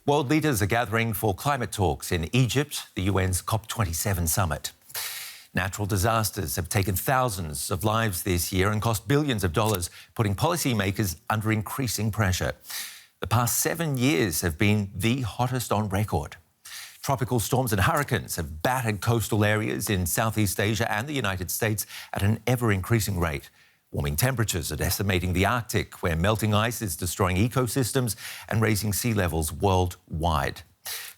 World leaders are gathering for climate talks in Egypt, the UN's COP27 summit. Natural disasters have taken thousands of lives this year and cost billions of dollars, putting policymakers under increasing pressure. The past 7 years have been the hottest on record. Tropical storms and hurricanes have battered coastal areas in Southeast Asia and the United States at an ever-increasing rate. Warming temperatures are decimating the Arctic, where melting ice is destroying ecosystems and raising sea levels worldwide.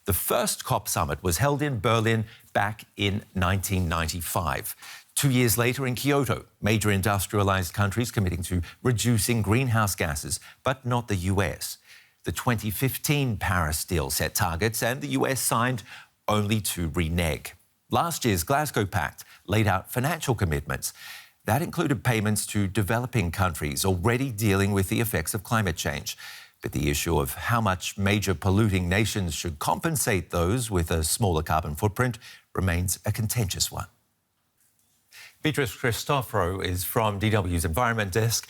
The first COP summit was held in Berlin back in 1995. 2 years later in Kyoto, major industrialized countries committing to reducing greenhouse gases, but not the US. The 2015 Paris deal set targets and the US signed only to reneg. Last year's Glasgow Pact laid out financial commitments. That included payments to developing countries already dealing with the effects of climate change. But the issue of how much major polluting nations should compensate those with a smaller carbon footprint remains a contentious one. Beatrice Christoforo is from DW's Environment Desk.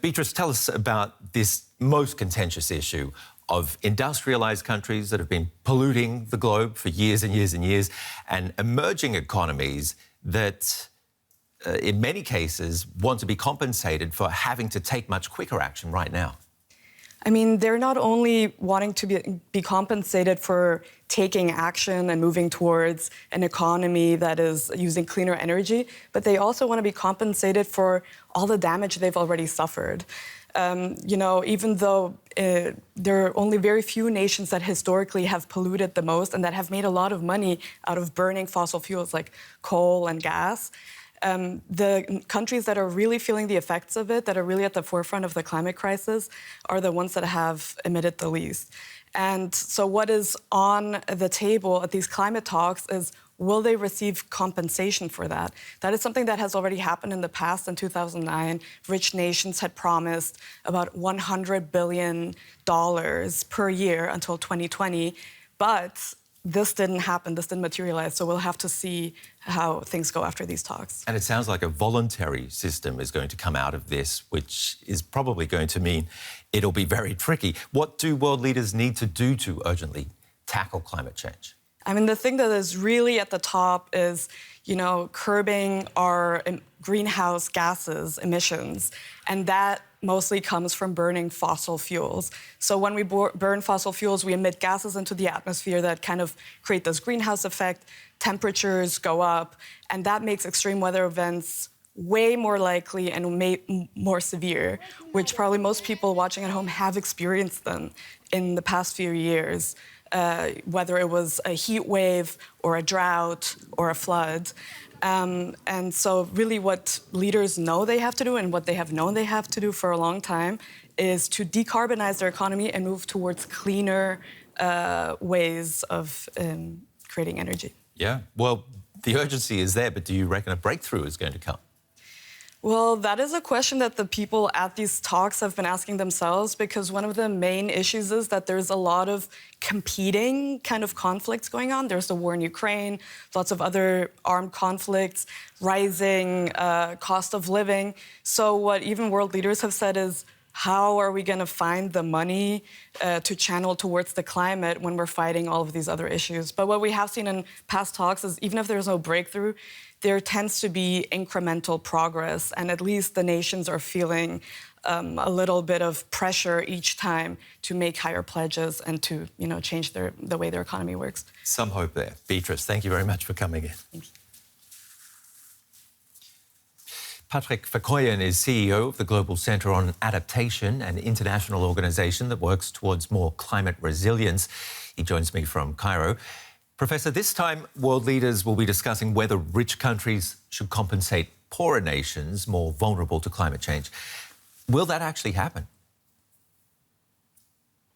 Beatrice, tell us about this most contentious issue of industrialized countries that have been polluting the globe for years and years and years, and emerging economies that in many cases want to be compensated for having to take much quicker action right now. I mean, they're not only wanting to be compensated for taking action and moving towards an economy that is using cleaner energy, but they also want to be compensated for all the damage they've already suffered. Even though there are only very few nations that historically have polluted the most and that have made a lot of money out of burning fossil fuels like coal and gas, the countries that are really feeling the effects of it, that are really at the forefront of the climate crisis, are the ones that have emitted the least. And so what is on the table at these climate talks is, will they receive compensation for that? That is something that has already happened in the past. In 2009, rich nations had promised about $100 billion per year until 2020, but this didn't happen, this didn't materialize, so we'll have to see how things go after these talks. And it sounds like a voluntary system is going to come out of this, which is probably going to mean it'll be very tricky. What do world leaders need to do to urgently tackle climate change? I mean, the thing that is really at the top is, curbing our greenhouse gases emissions, and that mostly comes from burning fossil fuels. So when we burn fossil fuels, we emit gases into the atmosphere that kind of create this greenhouse effect. Temperatures go up, and that makes extreme weather events way more likely and more severe, which probably most people watching at home have experienced them in the past few years, whether it was a heat wave or a drought or a flood. And so really what leaders know they have to do and what they have known they have to do for a long time is to decarbonize their economy and move towards cleaner ways of creating energy. Yeah, well, the urgency is there, but do you reckon a breakthrough is going to come? Well, that is a question that the people at these talks have been asking themselves, because one of the main issues is that there's a lot of competing kind of conflicts going on. There's the war in Ukraine, lots of other armed conflicts, rising cost of living. So what even world leaders have said is, how are we going to find the money to channel towards the climate when we're fighting all of these other issues? But what we have seen in past talks is, even if there's no breakthrough, there tends to be incremental progress, and at least the nations are feeling a little bit of pressure each time to make higher pledges and to change the way their economy works. Some hope there. Beatrice, thank you very much for coming in. Thank you. Patrick Verkooyen is CEO of the Global Centre on Adaptation, an international organisation that works towards more climate resilience. He joins me from Cairo. Professor, this time world leaders will be discussing whether rich countries should compensate poorer nations more vulnerable to climate change. Will that actually happen?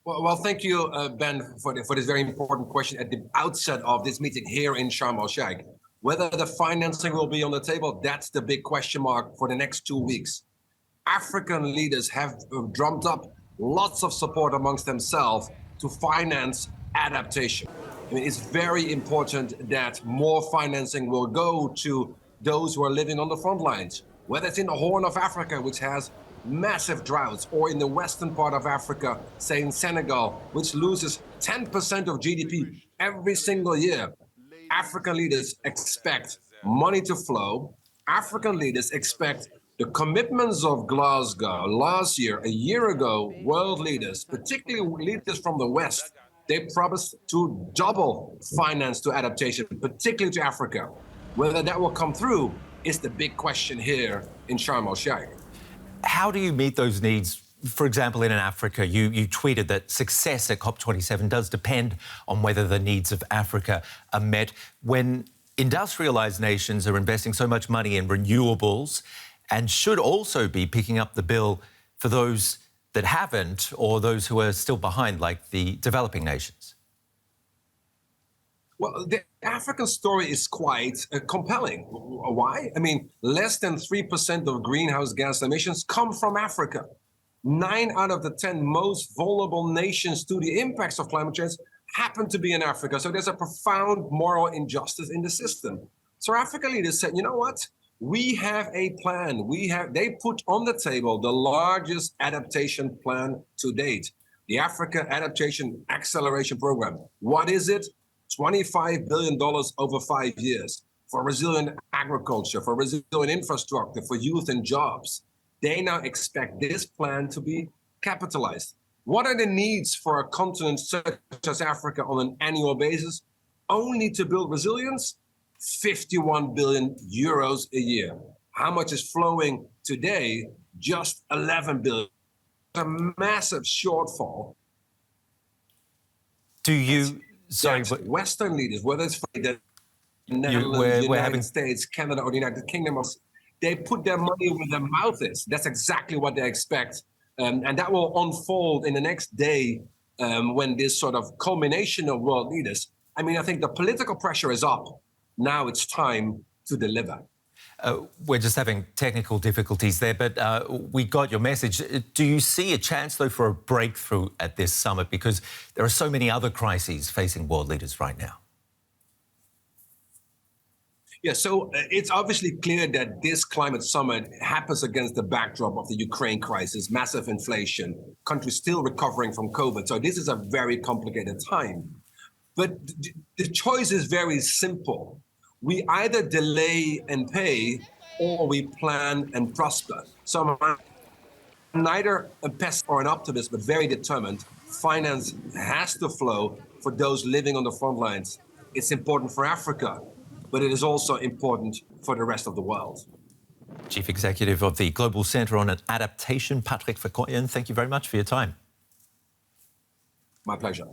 Well, thank you, Ben, for this very important question at the outset of this meeting here in Sharm el-Sheikh. Whether the financing will be on the table, that's the big question mark for the next 2 weeks. African leaders have drummed up lots of support amongst themselves to finance adaptation. I mean, it's very important that more financing will go to those who are living on the front lines, whether it's in the Horn of Africa, which has massive droughts, or in the western part of Africa, say in Senegal, which loses 10% of GDP every single year. African leaders expect money to flow. African leaders expect the commitments of Glasgow last year, a year ago. World leaders, particularly leaders from the West, they promised to double finance to adaptation, particularly to Africa. Whether that will come through is the big question here in Sharm el-Sheikh. How do you meet those needs? For example, in Africa, you tweeted that success at COP27 does depend on whether the needs of Africa are met. When industrialized nations are investing so much money in renewables and should also be picking up the bill for those that haven't or those who are still behind, like the developing nations? Well, the African story is quite compelling. Why? I mean, less than 3% of greenhouse gas emissions come from Africa. 9 out of the 10 most vulnerable nations to the impacts of climate change happen to be in Africa. So there's a profound moral injustice in the system. So African leaders said, you know what? We have a plan. They put on the table the largest adaptation plan to date, the Africa Adaptation Acceleration Program. What is it? $25 billion over 5 years for resilient agriculture, for resilient infrastructure, for youth and jobs. They now expect this plan to be capitalized. What are the needs for a continent such as Africa on an annual basis? Only to build resilience, 51 billion euros a year. How much is flowing today? Just 11 billion. A massive shortfall. Do you... Sorry, but Western leaders, whether it's the Netherlands, United States, Canada, or the United Kingdom, they put their money where their mouth is. That's exactly what they expect. And that will unfold in the next day when this sort of culmination of world leaders. I mean, I think the political pressure is up. Now it's time to deliver. We're just having technical difficulties there, but we got your message. Do you see a chance, though, for a breakthrough at this summit? Because there are so many other crises facing world leaders right now. Yeah, so it's obviously clear that this climate summit happens against the backdrop of the Ukraine crisis, massive inflation, countries still recovering from COVID. So this is a very complicated time. But the choice is very simple. We either delay and pay, or we plan and prosper. So I'm neither a pessimist or an optimist, but very determined. Finance has to flow for those living on the front lines. It's important for Africa, but it is also important for the rest of the world. Chief Executive of the Global Centre on Adaptation, Patrick Verkooyen, thank you very much for your time. My pleasure.